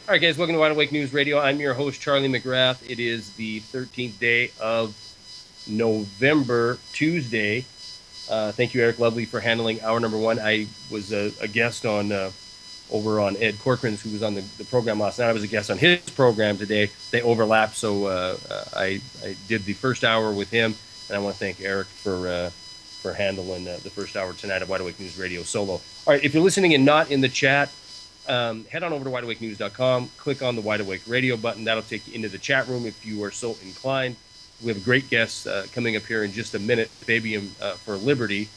All right, guys, welcome to Wide Awake News Radio. I'm your host, Charlie McGrath. It is the 13th day of November, Tuesday. Thank you, Eric Lovely, for handling hour number one. I was a guest on over on Ed Corcoran's, who was on the program last night. I was a guest on his program today. They overlapped, so I did the first hour with him, and I want to thank Eric for handling the first hour tonight of Wide Awake News Radio solo. All right, if you're listening and not in the chat, head on over to wideawakenews.com, click on the Wide Awake Radio button. That'll take you into the chat room if you are so inclined. We have a great guest coming up here in just a minute, Fabian for Liberty,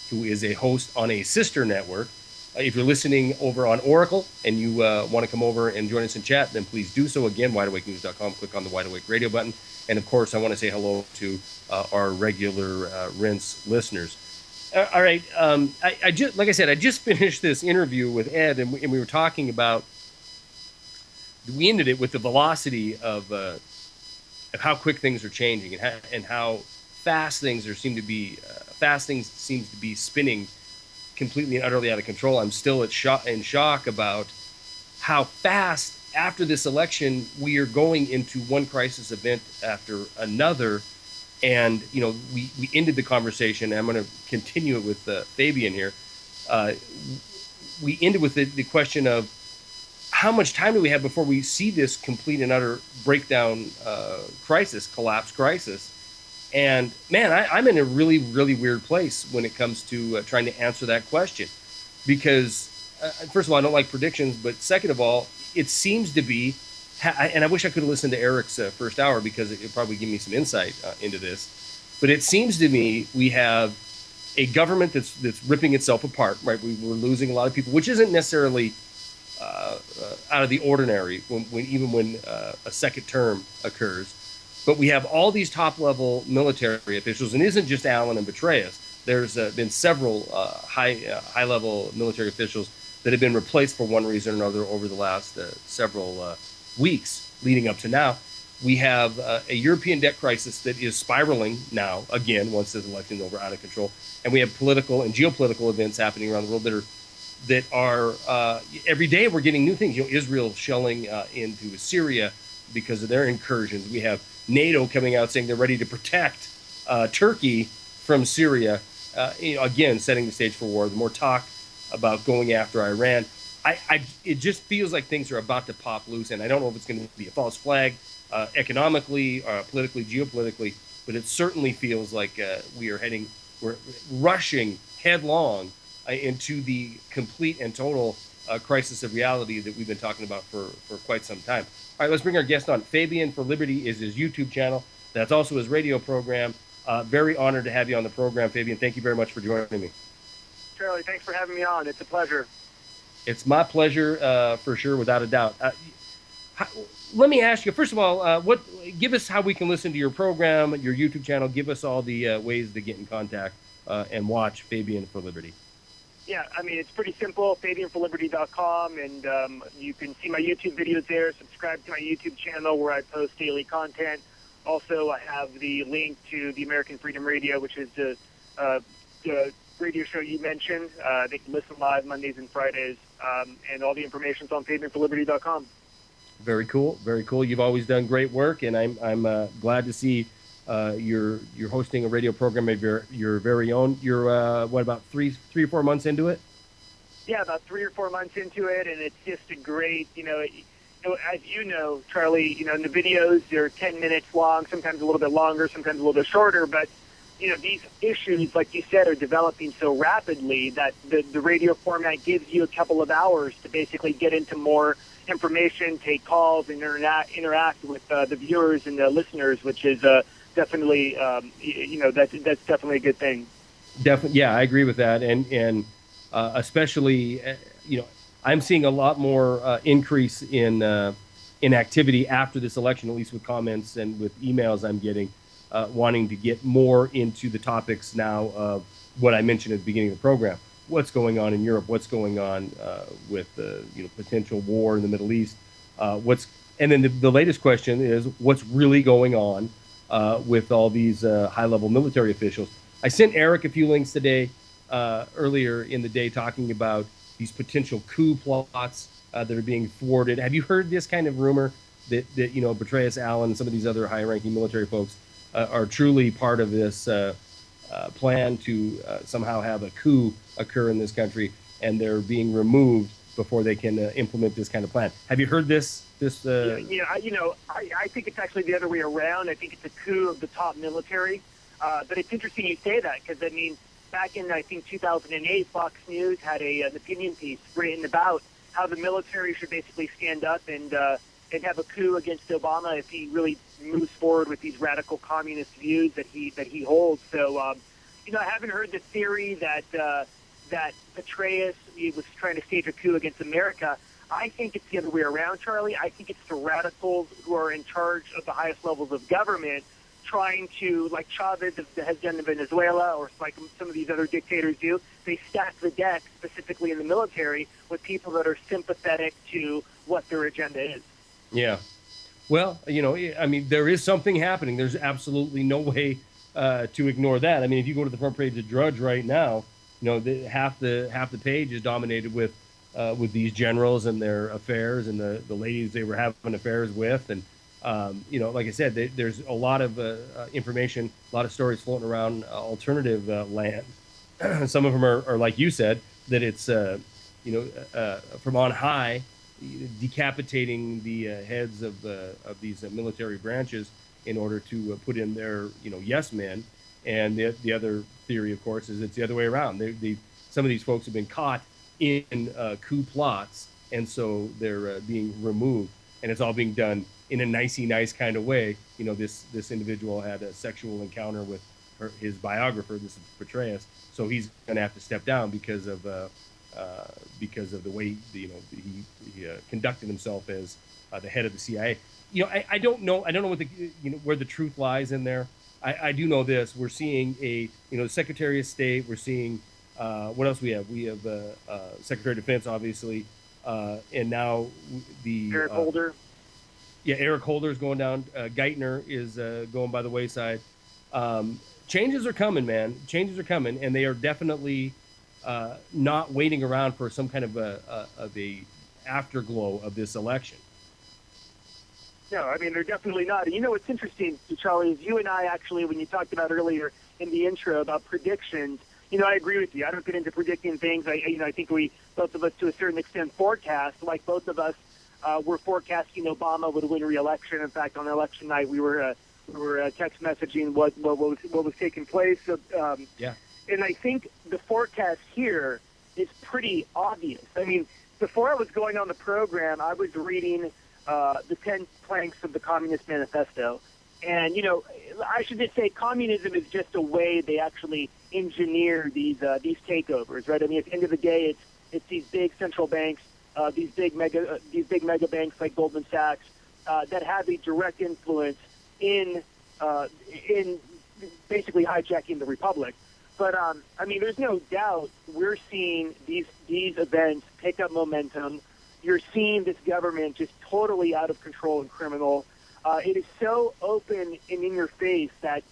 who is a host on a sister network. If you're listening over on Oracle and you want to come over and join us in chat, then please do so. Again, wideawakenews.com, click on the Wide Awake Radio button. And, of course, I want to say hello to our regular Rinse listeners. All right. I just, like I said, I just finished this interview with Ed, and we were talking about. We ended it with the velocity of how quick things are changing and how fast things seem to be spinning completely and utterly out of control. I'm still in shock about how fast after this election we are going into one crisis event after another. And, you know, we ended the conversation, and I'm going to continue it with Fabian here. We ended with the question of how much time do we have before we see this complete and utter breakdown collapse crisis? And, man, I'm in a really, really weird place when it comes to trying to answer that question. Because, first of all, I don't like predictions, but second of all, it seems to be, and I wish I could have listened to Eric's first hour because it would probably give me some insight into this. But it seems to me we have a government that's ripping itself apart, right? We're losing a lot of people, which isn't necessarily out of the ordinary even when a second term occurs. But we have all these top-level military officials, and it isn't just Allen and Petraeus. There's been several high-level military officials that have been replaced for one reason or another over the last several weeks leading up to now. We have a European debt crisis that is spiraling now, again, once this election is over, out of control. And we have political and geopolitical events happening around the world that are every day we're getting new things. You know, Israel shelling into Syria because of their incursions. We have NATO coming out saying they're ready to protect Turkey from Syria. Again, setting the stage for war. The more talk about going after Iran. It just feels like things are about to pop loose, and I don't know if it's going to be a false flag economically, politically, geopolitically, but it certainly feels like we're rushing headlong into the complete and total crisis of reality that we've been talking about for quite some time. All right, let's bring our guest on. Fabian for Liberty is his YouTube channel. That's also his radio program. Very honored to have you on the program, Fabian. Thank you very much for joining me. Charlie, thanks for having me on. It's a pleasure. It's my pleasure, for sure, without a doubt. Let me ask you, first of all, give us how we can listen to your program, your YouTube channel. Give us all the ways to get in contact and watch Fabian for Liberty. Yeah, I mean, it's pretty simple, fabianforliberty.com, and you can see my YouTube videos there. Subscribe to my YouTube channel where I post daily content. Also, I have the link to the American Freedom Radio, which is the radio show you mentioned. They can listen live Mondays and Fridays, and all the information's on fabianforliberty.com. Very cool, very cool. You've always done great work, and I'm glad to see you're hosting a radio program of your very own. You're what, about three or 4 months into it? Yeah, about 3 or 4 months into it, and it's just a great, as you know, Charlie, in the videos they're 10 minutes long, sometimes a little bit longer, sometimes a little bit shorter, but these issues, like you said, are developing so rapidly that the radio format gives you a couple of hours to basically get into more information, take calls, and interact with the viewers and the listeners, which is definitely, that's definitely a good thing. Definitely, yeah, I agree with that, and especially, I'm seeing a lot more increase in activity after this election, at least with comments and with emails I'm getting. Wanting to get more into the topics now of what I mentioned at the beginning of the program. What's going on in Europe? What's going on with the potential war in the Middle East? And then the latest question is what's really going on with all these high-level military officials? I sent Eric a few links today, earlier in the day, talking about these potential coup plots that are being thwarted. Have you heard this kind of rumor that Petraeus, Allen, and some of these other high-ranking military folks are truly part of this plan to somehow have a coup occur in this country, and they're being removed before they can implement this kind of plan? Have you heard this? I think it's actually the other way around. I think it's a coup of the top military. But it's interesting you say that, because, I mean, back in, I think, 2008, Fox News had an opinion piece written about how the military should basically stand up and have a coup against Obama if he really moves forward with these radical communist views that he holds. So, I haven't heard the theory that Petraeus was trying to stage a coup against America. I think it's the other way around, Charlie. I think it's the radicals who are in charge of the highest levels of government trying to, like Chavez has done in Venezuela, or like some of these other dictators do, they stack the deck, specifically in the military, with people that are sympathetic to what their agenda is. Yeah. Well, I mean, there is something happening. There's absolutely no way to ignore that. I mean, if you go to the front page of Drudge right now, half the page is dominated with these generals and their affairs and the ladies they were having affairs with. And, like I said, there's a lot of information, a lot of stories floating around alternative land. Some of them are, like you said, that it's, from on high, decapitating the heads of these military branches in order to put in their, yes men. And the other theory, of course, is it's the other way around. Some of these folks have been caught in coup plots, and so they're being removed, and it's all being done in a nice kind of way. This individual had a sexual encounter with his biographer, this is Petraeus, so he's going to have to step down because of the way he conducted himself as the head of the CIA. I don't know what where the truth lies in there. I do know this. We're seeing the Secretary of State. We're seeing what else we have? We have Secretary of Defense, obviously, and now the Eric Holder. Yeah, Eric Holder is going down. Geithner is going by the wayside. Changes are coming, man. Changes are coming, and they are definitely not waiting around for some kind of a afterglow of this election. No, I mean, they're definitely not. And what's interesting, Charlie, is you and I actually, when you talked about earlier in the intro about predictions, I agree with you. I don't get into predicting things. I think we, both of us to a certain extent, forecast. Like both of us were forecasting Obama would win re-election. In fact, on election night, we were text messaging what was taking place. So, yeah. And I think the forecast here is pretty obvious. I mean, before I was going on the program, I was reading the 10 planks of the Communist Manifesto. And, I should just say communism is just a way they actually engineer these takeovers, right? I mean, at the end of the day, it's these big central banks, these big mega banks like Goldman Sachs that have a direct influence in basically hijacking the republic. But I mean, there's no doubt we're seeing these events pick up momentum. You're seeing this government just totally out of control and criminal. It is so open and in your face that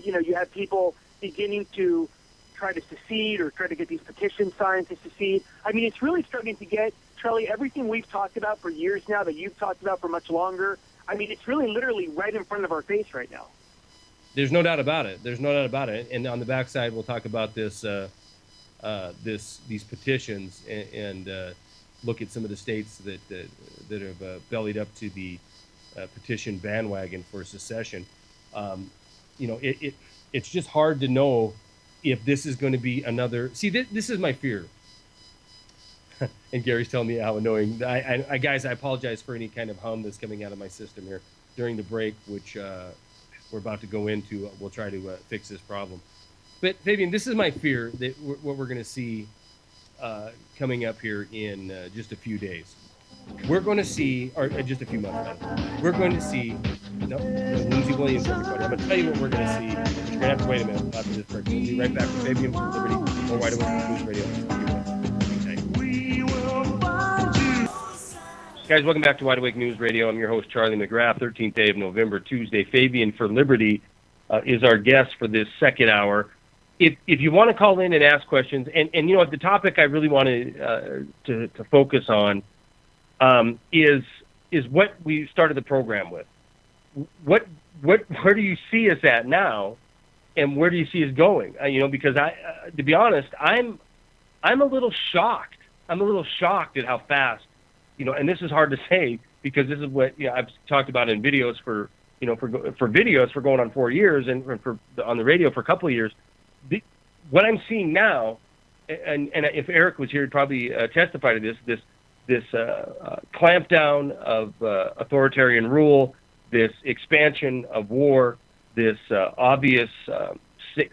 you have people beginning to try to secede or try to get these petitions signed to secede. I mean, it's really starting to get, Charlie, everything we've talked about for years now that you've talked about for much longer. I mean, it's really literally right in front of our face right now. There's no doubt about it. And on the backside, we'll talk about this, these petitions and look at some of the states that have bellied up to the petition bandwagon for secession. It's just hard to know if this is going to be another. See, this is my fear. And Gary's telling me how annoying. Guys, I apologize for any kind of hum that's coming out of my system here during the break, which we're about to go into. We'll try to fix this problem. But Fabian, this is my fear that what we're going to see coming up here in just a few days. We're going to see, or just a few months, we're going to see, Lindsey Williams, everybody. I'm going to tell you what we're going to see. You're going to have to wait a minute after this break. We'll be right back with Fabian from Liberty or Wide Awake News Radio. Guys, welcome back to Wide Awake News Radio. I'm your host, Charlie McGrath. 13th day of November, Tuesday. Fabian for Liberty is our guest for this second hour. If you want to call in and ask questions, and the topic I really want to focus on is what we started the program with. Where do you see us at now, and where do you see us going? Because to be honest, I'm a little shocked. I'm a little shocked at how fast, and this is hard to say because this is what I've talked about in videos for videos for going on 4 years and on the radio for a couple of years. What I'm seeing now, and if Eric was here, he'd probably testify to this clampdown of authoritarian rule, this expansion of war, this obvious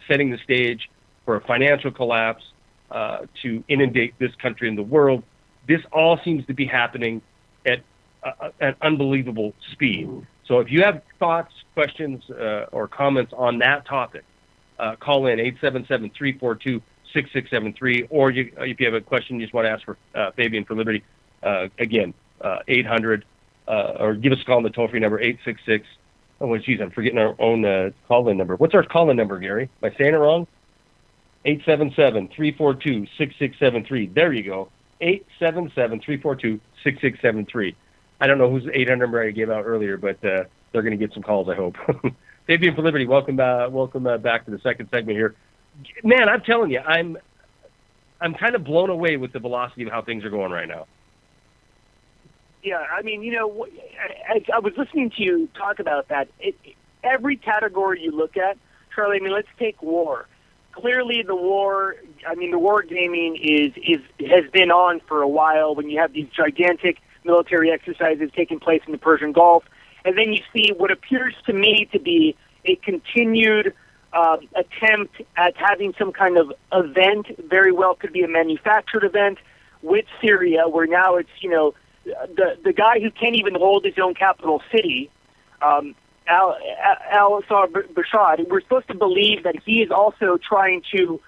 setting the stage for a financial collapse to inundate this country and the world. This all seems to be happening at an unbelievable speed. So if you have thoughts, questions, or comments on that topic, call in 877-342-6673, or if you have a question you just want to ask for Fabian for Liberty, again, 800, or give us a call on the toll-free number, 866. Oh, geez, I'm forgetting our own call-in number. What's our call-in number, Gary? Am I saying it wrong? 877-342-6673. There you go. 877-342-6673. I don't know whose 800 number I gave out earlier, but they're going to get some calls, I hope. Fabian for Liberty, welcome back to the second segment here. Man, I'm telling you, I'm kind of blown away with the velocity of how things are going right now. Yeah, I mean, I was listening to you talk about that. Every category you look at, Charlie, I mean, let's take war. Clearly, the war gaming has been on for a while when you have these gigantic military exercises taking place in the Persian Gulf. And then you see what appears to me to be a continued attempt at having some kind of event, very well could be a manufactured event, with Syria, where now it's, the guy who can't even hold his own capital city, al-Bashar, we're supposed to believe that he is also trying to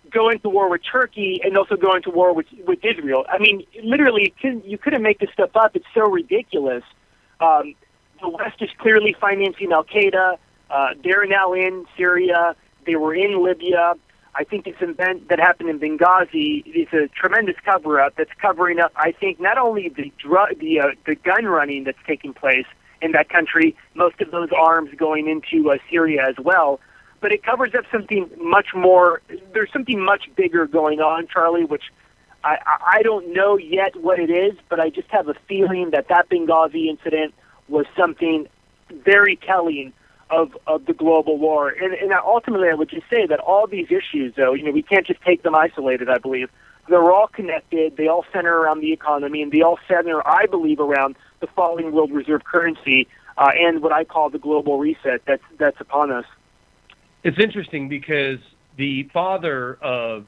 go into war with Turkey and also go into war with Israel. I mean, literally, you couldn't make this stuff up. It's so ridiculous. The West is clearly financing al-Qaeda. They're now in Syria. They were in Libya. I think this event that happened in Benghazi is a tremendous cover-up that's covering up, I think, not only the gun running that's taking place in that country, most of those arms going into Syria as well, but it covers up something much more. There's something much bigger going on, Charlie, which I don't know yet what it is, but I just have a feeling that Benghazi incident was something very telling of the global war. And ultimately, I would just say that all these issues, though, we can't just take them isolated, I believe. They're all connected. They all center around the economy, and they all center, I believe, around the falling world reserve currency and what I call the global reset that's upon us. It's interesting because the father of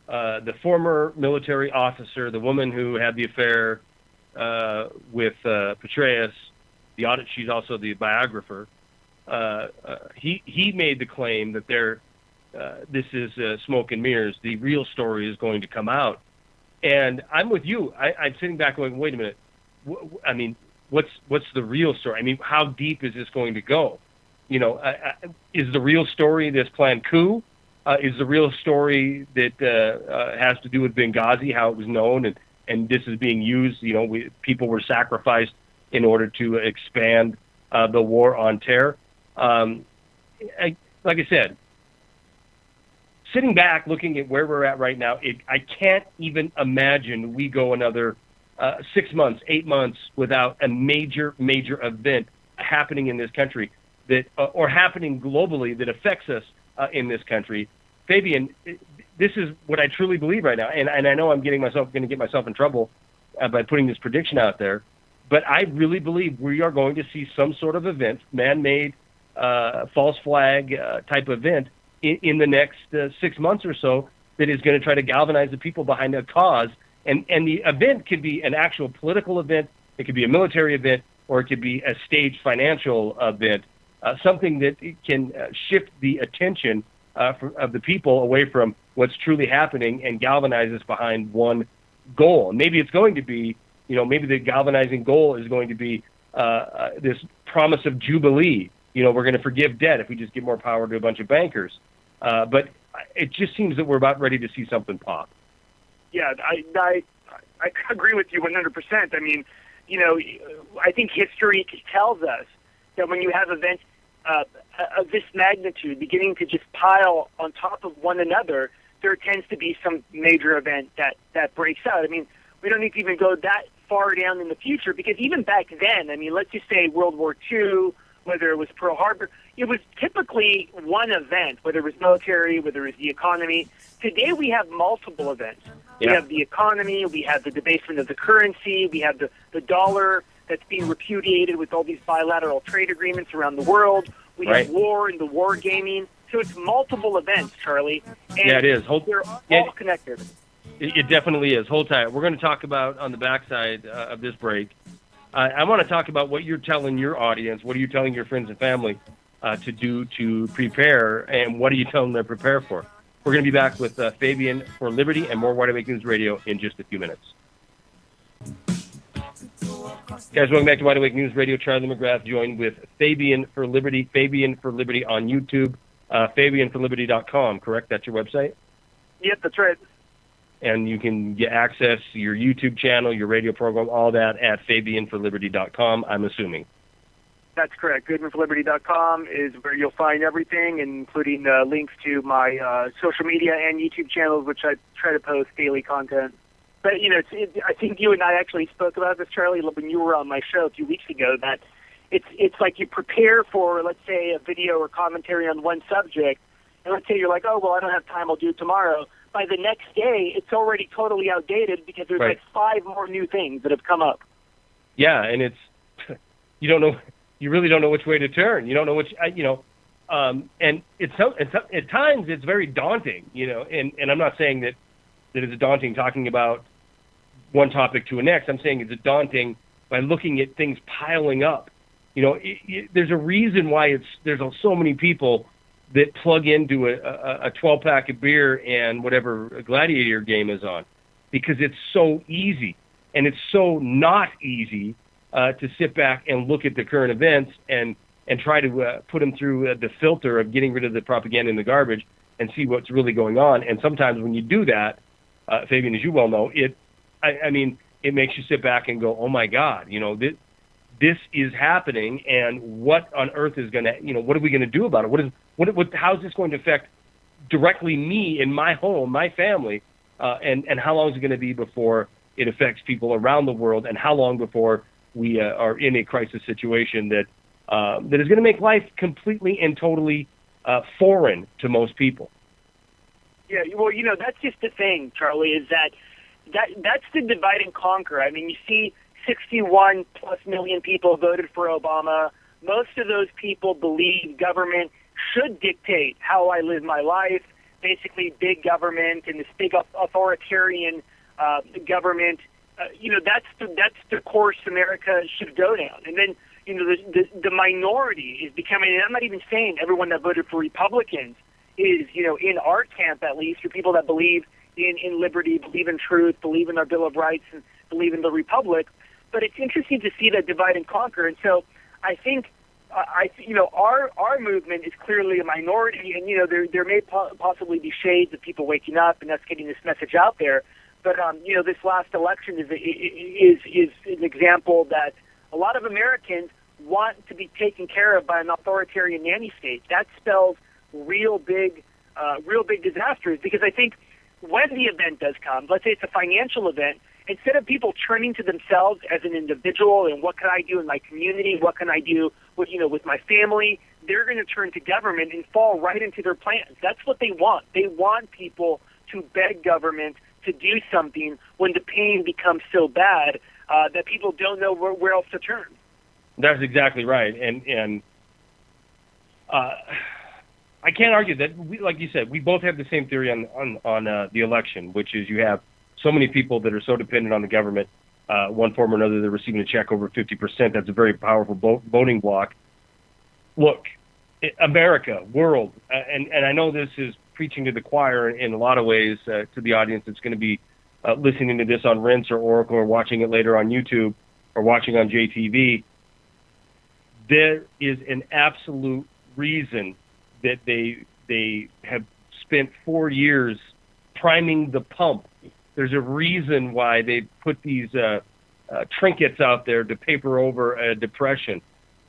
the former military officer, the woman who had the affair with Petraeus, she's also the biographer, he made the claim that this is smoke and mirrors. The real story is going to come out. And I'm with you. I'm sitting back going, wait a minute. I mean, what's the real story? I mean, how deep is this going to go? Is the real story this planned coup? Is the real story that has to do with Benghazi, how it was known, and this is being used? People were sacrificed in order to expand the war on terror. Like I said, sitting back, looking at where we're at right now, I can't even imagine we go another 6 months, 8 months without a major event happening in this country or happening globally that affects us in this country. Fabian, this is what I truly believe right now, and I know I'm going to get myself in trouble by putting this prediction out there, but I really believe we are going to see some sort of event, man-made, false flag type event in the next 6 months or so that is going to try to galvanize the people behind a cause. And the event could be an actual political event, it could be a military event, or it could be a staged financial event, something that can shift the attention of the people away from what's truly happening and galvanize us behind one goal. And maybe it's going to be, maybe the galvanizing goal is going to be this promise of jubilee. We're going to forgive debt if we just give more power to a bunch of bankers. But it just seems that we're about ready to see something pop. Yeah, I agree with you 100%. I mean, I think history tells us that when you have events of this magnitude beginning to just pile on top of one another, there tends to be some major event that breaks out. I mean, we don't need to even go that far down in the future, because even back then, I mean, let's just say World War II, whether it was Pearl Harbor, it was typically one event, whether it was military, whether it was the economy. Today we have multiple events. Yeah. We have the economy, we have the debasement of the currency, we have the dollar that's being repudiated with all these bilateral trade agreements around the world. We have war and the war gaming. So it's multiple events, Charlie. And yeah, it is. They're all connected. It definitely is. Hold tight. We're going to talk about, on the backside of this break, I want to talk about what you're telling your audience. What are you telling your friends and family to do to prepare, and what are you telling them to prepare for? We're going to be back with Fabian for Liberty and more Wide Awake News Radio in just a few minutes. Guys, welcome back to Wide Awake News Radio. Charlie McGrath joined with Fabian for Liberty. Fabian for Liberty on YouTube. FabianForLiberty.com, correct? That's your website? Yep, that's right. And you can get access to your YouTube channel, your radio program, all that at FabianForLiberty.com, I'm assuming. That's correct. GoodmanForLiberty.com is where you'll find everything, including links to my social media and YouTube channels, which I try to post daily content. But, I think you and I actually spoke about this, Charlie, when you were on my show a few weeks ago, that it's like you prepare for, let's say, a video or commentary on one subject, and let's say you're like, oh, well, I don't have time, I'll do it tomorrow. By the next day, it's already totally outdated because there's like 5 more new things that have come up. Yeah, and it's, you really don't know which way to turn. You don't know which, and at times it's very daunting, and I'm not saying that it's daunting talking about one topic to the next. I'm saying it's daunting by looking at things piling up. There's a reason why there's so many people that plug into a 12-pack of beer and whatever a gladiator game is on, because it's so easy, and it's so not easy to sit back and look at the current events and try to put them through the filter of getting rid of the propaganda and the garbage and see what's really going on. And sometimes when you do that, Fabian, as you well know, it makes you sit back and go, oh my God, this is happening, and what on earth is going to, what are we going to do about it? How is this going to affect directly me in my home, my family, and how long is it going to be before it affects people around the world, and how long before we are in a crisis situation that is going to make life completely and totally foreign to most people? Yeah, well, that's just the thing, Charlie, is that's the divide and conquer. I mean, you see 61+ million people voted for Obama. Most of those people believe government should dictate how I live my life. Basically, big government and this big authoritarian government. That's the course America should go down. And then, the minority is becoming. And I'm not even saying everyone that voted for Republicans is, in our camp at least, or people that believe in liberty, believe in truth, believe in our Bill of Rights, and believe in the Republic. But it's interesting to see that divide and conquer. And so I think, our movement is clearly a minority, and, there may possibly be shades of people waking up and us getting this message out there. But, this last election is an example that a lot of Americans want to be taken care of by an authoritarian nanny state. That spells real big disasters, because I think when the event does come, let's say it's a financial event, instead of people turning to themselves as an individual and what can I do in my community, what can I do with my family, they're going to turn to government and fall right into their plans. That's what they want. They want people to beg government to do something when the pain becomes so bad that people don't know where else to turn. That's exactly right, and I can't argue that. Like you said, we both have the same theory on the election, which is you have so many people that are so dependent on the government, one form or another. They're receiving a check over 50%. That's a very powerful voting block. Look, America, world, and I know this is preaching to the choir in a lot of ways to the audience that's going to be listening to this on Rinse or Oracle or watching it later on YouTube or watching on JTV. There is an absolute reason that they have spent 4 years priming the pump There's a reason why they put these trinkets out there to paper over a depression.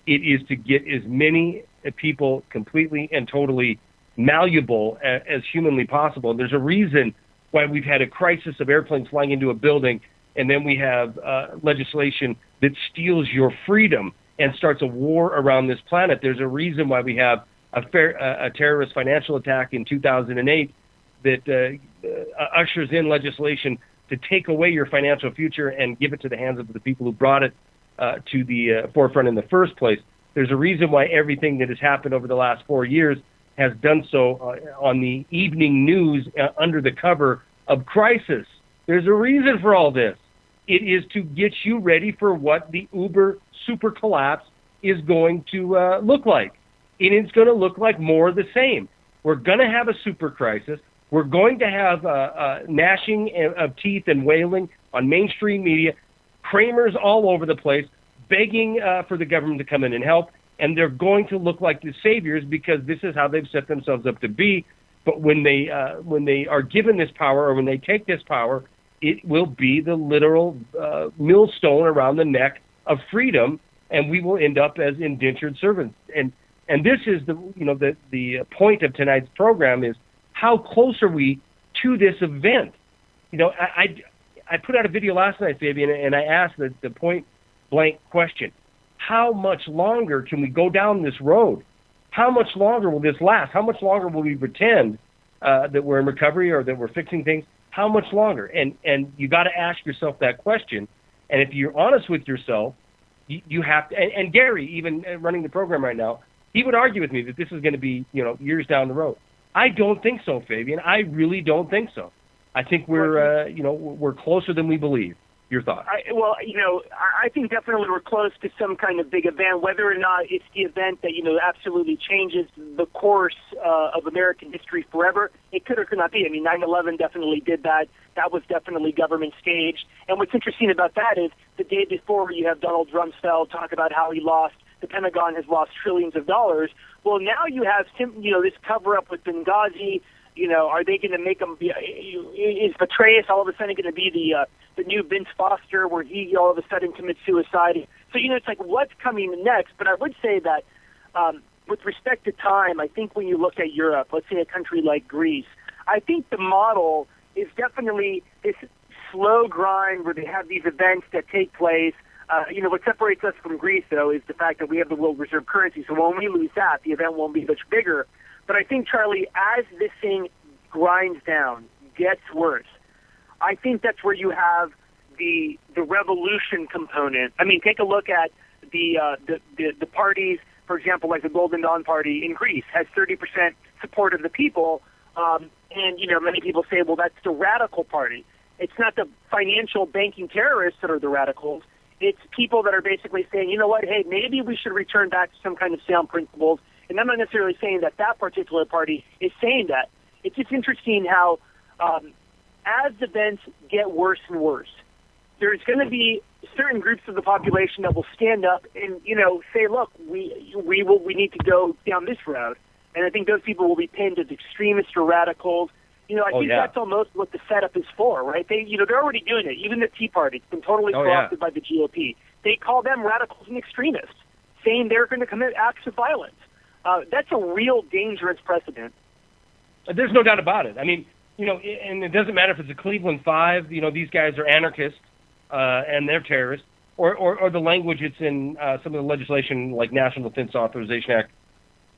It is to get as many people completely and totally malleable as humanly possible. There's a reason why we've had a crisis of airplanes flying into a building, and then we have legislation that steals your freedom and starts a war around this planet. There's a reason why we have a terrorist financial attack in 2008 that ushers in legislation to take away your financial future and give it to the hands of the people who brought it to the forefront in the first place. There's a reason why everything that has happened over the last 4 years has done so on the evening news under the cover of crisis. There's a reason for all this. It is to get you ready for what the Uber super collapse is going to look like. And it's going to look like more of the same. We're going to have a super crisis. We're going to have gnashing of teeth and wailing on mainstream media, Kramers all over the place, begging for the government to come in and help. And they're going to look like the saviors because this is how they've set themselves up to be. But when they are given this power, or when they take this power, it will be the literal millstone around the neck of freedom, and we will end up as indentured servants. And this is the point of tonight's program is how close are we to this event? I put out a video last night, Fabian, and I asked the point blank question: how much longer can we go down this road? How much longer will this last? How much longer will we pretend that we're in recovery or that we're fixing things? How much longer? And you got to ask yourself that question. And if you're honest with yourself, you have to. And Gary, even running the program right now, he would argue with me that this is going to be years down the road. I don't think so, Fabian. I really don't think so. I think we're closer than we believe. Your thoughts? I think definitely we're close to some kind of big event, whether or not it's the event that, absolutely changes the course of American history forever. It could or could not be. I mean, 9/11 definitely did that. That was definitely government staged. And what's interesting about that is the day before you have Donald Rumsfeld talk about how the Pentagon has lost trillions of dollars. Well, now you have, this cover-up with Benghazi. Are they going to make them be? Is Petraeus all of a sudden going to be the new Vince Foster, where he all of a sudden commits suicide? So it's like what's coming next. But I would say that with respect to time, I think when you look at Europe, let's say a country like Greece, I think the model is definitely this slow grind where they have these events that take place. What separates us from Greece, though, is the fact that we have the world reserve currency. So when we lose that, the event won't be much bigger. But I think, Charlie, as this thing grinds down, gets worse, I think that's where you have the revolution component. I mean, take a look at the parties, for example, like the Golden Dawn Party in Greece has 30% support of the people. And many people say, well, that's the radical party. It's not the financial banking terrorists that are the radicals. It's people that are basically saying, you know what, hey, maybe we should return back to some kind of sound principles. And I'm not necessarily saying that particular party is saying that. It's just interesting how as events get worse and worse, there's going to be certain groups of the population that will stand up and, say, look, we need to go down this route. And I think those people will be pinned as extremists or radicals. I think that's almost what the setup is for, right? They're already doing it. Even the Tea Party, it's been totally co-opted by the GOP. They call them radicals and extremists, saying they're going to commit acts of violence. That's a real dangerous precedent. There's no doubt about it. I mean, and it doesn't matter if it's the Cleveland Five. These guys are anarchists and they're terrorists, or the language it's in some of the legislation like National Defense Authorization Act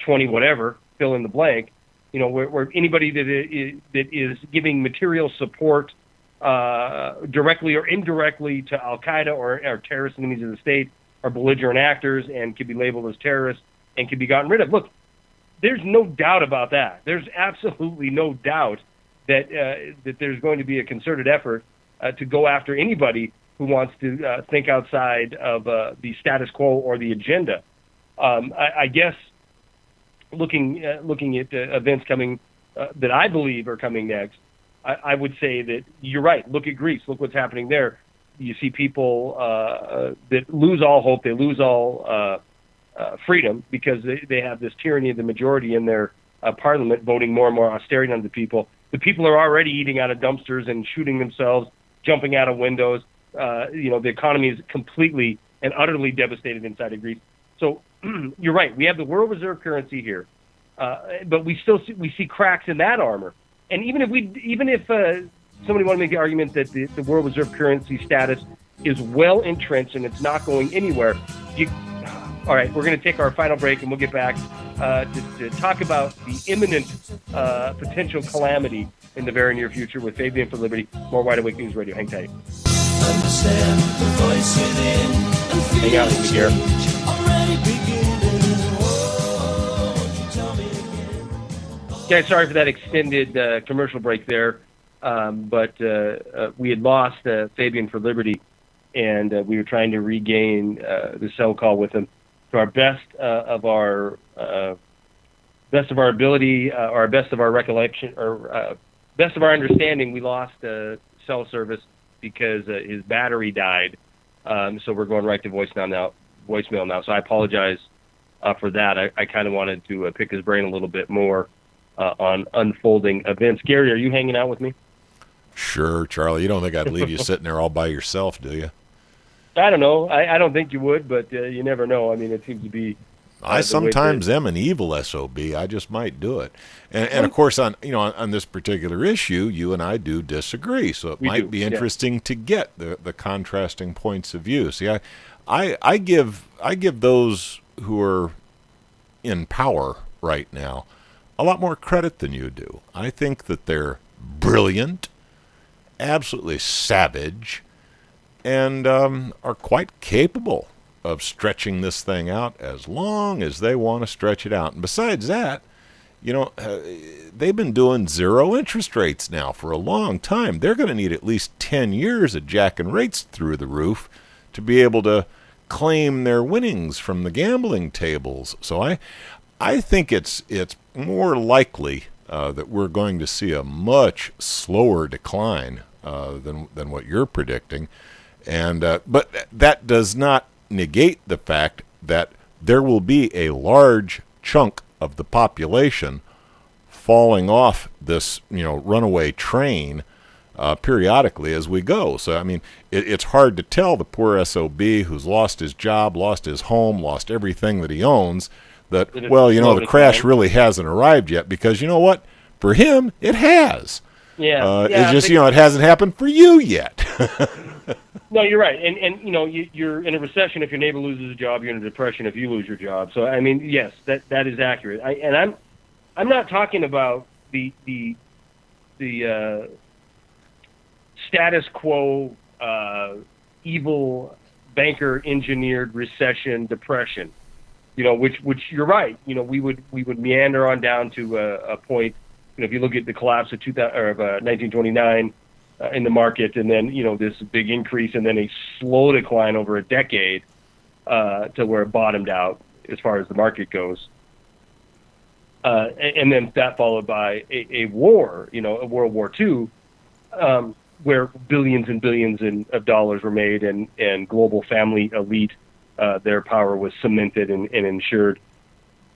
20 whatever, fill in the blank. Where anybody that is giving material support directly or indirectly to Al Qaeda or terrorist enemies of the state are belligerent actors and can be labeled as terrorists and can be gotten rid of. Look, there's no doubt about that. There's absolutely no doubt that there's going to be a concerted effort to go after anybody who wants to think outside of the status quo or the agenda. I guess looking at events coming that I believe are coming next, I would say that you're right. Look at Greece. Look what's happening there. You see people that lose all hope. They lose all freedom because they have this tyranny of the majority in their parliament voting more and more austerity on the people. The people are already eating out of dumpsters and shooting themselves, jumping out of windows. The economy is completely and utterly devastated inside of Greece. So you're right. We have the world reserve currency here, but we see cracks in that armor. And even if somebody want to make the argument that the world reserve currency status is well entrenched and it's not going anywhere, all right, we're going to take our final break and we'll get back to talk about the imminent potential calamity in the very near future with Fabian for Liberty. More Wide Awake News Radio. Hang tight. Understand the voice within and feel Hang out with me, Garrett. Okay, sorry for that extended commercial break there, but we had lost Fabian for Liberty, and we were trying to regain the cell call with him. To our best of our ability, or best of our recollection, or best of our understanding, we lost cell service because his battery died. So we're going right to voicemail now. So I apologize for that. I kind of wanted to pick his brain a little bit more on unfolding events. Gary, are you hanging out with me? Sure, Charlie. You don't think I'd leave you sitting there all by yourself, do you? I don't know. I don't think you would, but you never know. I mean, it seems to be. I sometimes am an evil SOB. I just might do it. And of course, on this particular issue, you and I do disagree. So it might be interesting to get the contrasting points of view. See, I give those who are in power right now a lot more credit than you do. I think that they're brilliant, absolutely savage, and are quite capable of stretching this thing out as long as they want to stretch it out. And besides that, they've been doing zero interest rates now for a long time. They're going to need at least 10 years of jacking rates through the roof to be able to claim their winnings from the gambling tables. So I think it's more likely that we're going to see a much slower decline than what you're predicting. And but that does not negate the fact that there will be a large chunk of the population falling off this runaway train periodically as we go. So I mean, it's hard to tell the poor SOB who's lost his job, lost his home, lost everything that he owns, that the crash really hasn't arrived yet, because you know what, for him it has. It's just it hasn't happened for you yet. No, you're right, and you're in a recession if your neighbor loses a job. You're in a depression if you lose your job. So I mean, yes, that is accurate. I'm not talking about the status quo, evil banker engineered recession depression. Which you're right. We would meander on down to a point. If you look at the collapse of 1929. In the market, and then this big increase, and then a slow decline over a decade to where it bottomed out as far as the market goes, and then that followed by a war, a World War II, where billions and billions of dollars were made, and global family elite, their power was cemented and ensured.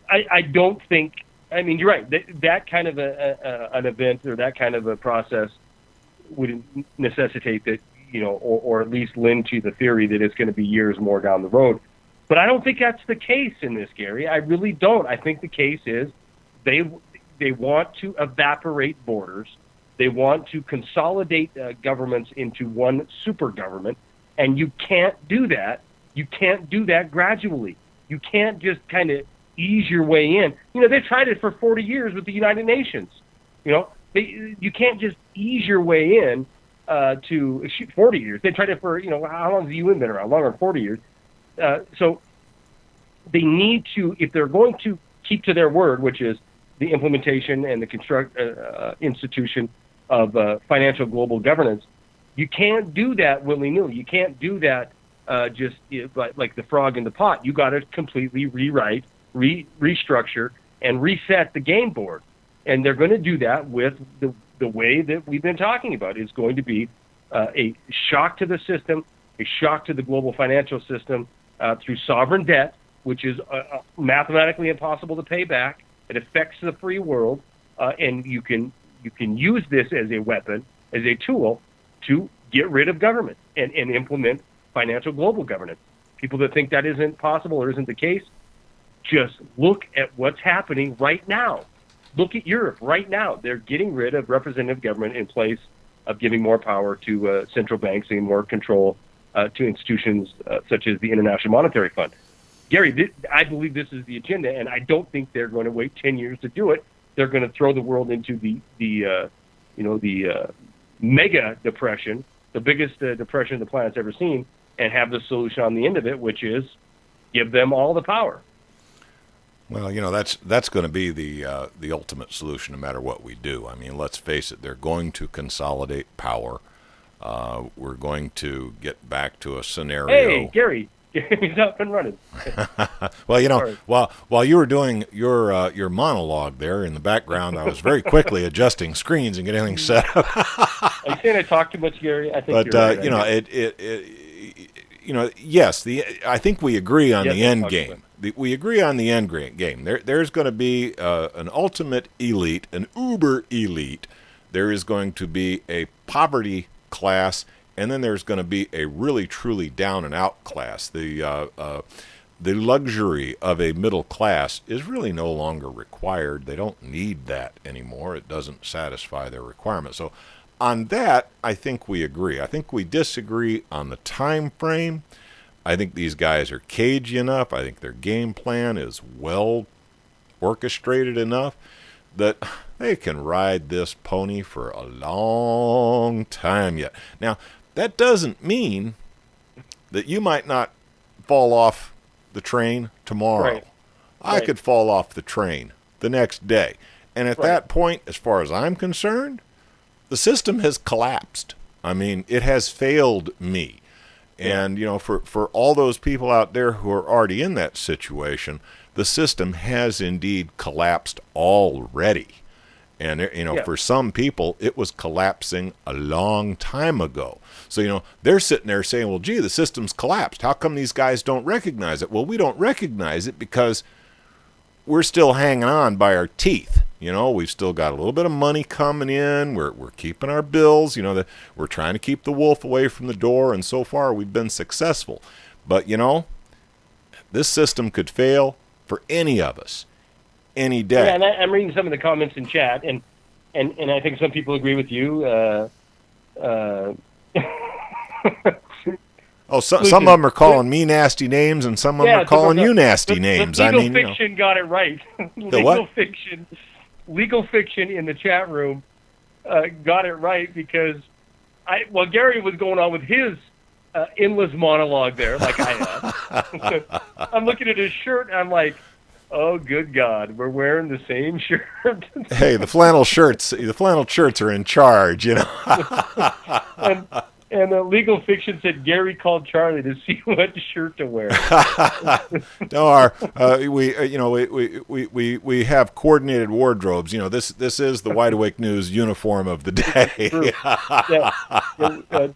I don't think. I mean, you're right. That kind of an event, or that kind of a process would necessitate that, or at least lend to the theory that it's going to be years more down the road. But I don't think that's the case in this, Gary. I really don't. I think the case is they want to evaporate borders. They want to consolidate governments into one super government, and you can't do that. You can't do that gradually. You can't just kind of ease your way in. They tried it for 40 years with the United Nations. You can't just ease your way in to 40 years. They tried it for, how long has the UN been around? Longer than 40 years. So they need to, if they're going to keep to their word, which is the implementation and the institution of financial global governance, you can't do that willy-nilly. You can't do that just like the frog in the pot. You got to completely rewrite, restructure, and reset the game board. And they're going to do that with the way that we've been talking about. It's going to be a shock to the system, a shock to the global financial system through sovereign debt, which is mathematically impossible to pay back. It affects the free world, and you can you can use this as a weapon, as a tool to get rid of government and implement financial global governance. People that think that isn't possible or isn't the case, just look at what's happening right now. Look at Europe right now. They're getting rid of representative government in place of giving more power to central banks and more control to institutions such as the International Monetary Fund. Gary, I believe this is the agenda, and I don't think they're going to wait 10 years to do it. They're going to throw the world into the mega depression, the biggest depression the planet's ever seen, and have the solution on the end of it, which is give them all the power. Well, that's going to be the ultimate solution no matter what we do. I mean, let's face it, they're going to consolidate power. We're going to get back to a scenario. Hey, Gary, he's up and running. Well, while you were doing your monologue there in the background, I was very quickly adjusting screens and getting things set up. Are you saying I talk too much, Gary? I think you're right. Yes, I think we agree on the end game. We agree on the end game. There's going to be an ultimate elite, an uber elite. There is going to be a poverty class, and then there's going to be a really truly down and out class. The luxury of a middle class is really no longer required. They don't need that anymore. It doesn't satisfy their requirements. So on that, I think we agree. I think we disagree on the time frame. I think these guys are cagey enough. I think their game plan is well orchestrated enough that they can ride this pony for a long time yet. Now, that doesn't mean that you might not fall off the train tomorrow. Right. I could fall off the train the next day. And at that point, as far as I'm concerned, the system has collapsed. I mean, it has failed me. And, for all those people out there who are already in that situation, the system has indeed collapsed already. And, for some people, it was collapsing a long time ago. So, they're sitting there saying, well, gee, the system's collapsed. How come these guys don't recognize it? Well, we don't recognize it because we're still hanging on by our teeth. We've still got a little bit of money coming in. We're keeping our bills. We're trying to keep the wolf away from the door, and so far we've been successful. But, this system could fail for any of us, any day. Yeah, and I'm reading some of the comments in chat, and I think some people agree with you. Some of them are calling me nasty names, and some of them are calling you nasty names. Legal fiction got it right. The what? Legal fiction in the chat room got it right because Gary was going on with his endless monologue there, like I have. So I'm looking at his shirt, and I'm like, oh, good God, we're wearing the same shirt. Hey, the flannel shirts are in charge, And Legal Fiction said Gary called Charlie to see what shirt to wear. No, we have coordinated wardrobes. This is the Wide Awake News uniform of the day.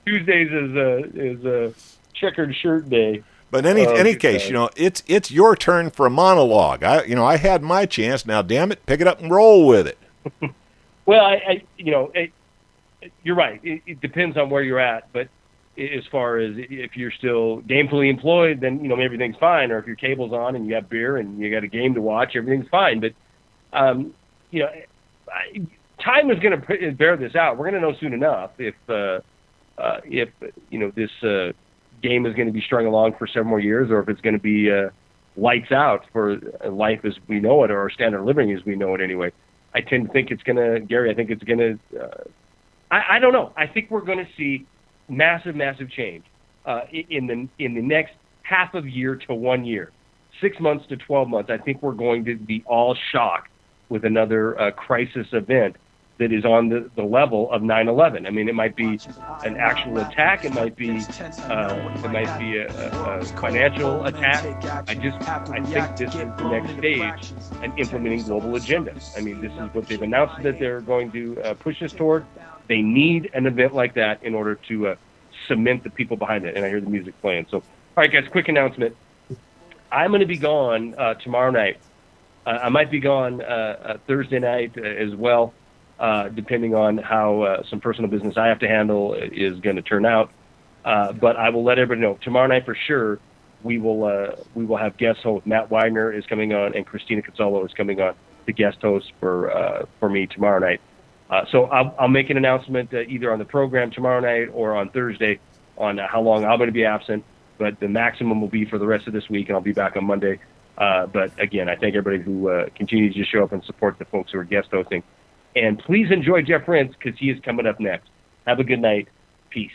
Tuesdays is a checkered shirt day. But in any case, it's your turn for a monologue. I had my chance. Now, damn it, pick it up and roll with it. Well, you're right. It depends on where you're at, but as far as if you're still gainfully employed, then everything's fine. Or if your cable's on and you have beer and you got a game to watch, everything's fine. But time is going to bear this out. We're going to know soon enough if this game is going to be strung along for several more years, or if it's going to be lights out for life as we know it, or standard of living as we know it anyway. I tend to think it's going to, Gary. I think it's going to. I don't know. I think we're going to see massive change in the next half of year to 1 year, 6 months to 12 months. I think we're going to be all shocked with another crisis event that is on the level of 9/11. I mean, it might be an actual attack. It might be a financial attack. I think this is the next stage in implementing global agenda. I mean, this is what they've announced that they're going to push us toward. They need an event like that in order to cement the people behind it. And I hear the music playing. So, all right, guys, quick announcement. I'm going to be gone tomorrow night. I might be gone Thursday night as well. depending on how some personal business I have to handle is going to turn out. But I will let everybody know tomorrow night for sure. We will have guest host. Matt Widener is coming on, and Christina Consuelo is coming on, the guest host for me tomorrow night. So I'll make an announcement either on the program tomorrow night or on Thursday on how long I'm going to be absent. But the maximum will be for the rest of this week, and I'll be back on Monday. But again, I thank everybody who continues to show up and support the folks who are guest hosting. And please enjoy Jeff Rentz, because he is coming up next. Have a good night. Peace.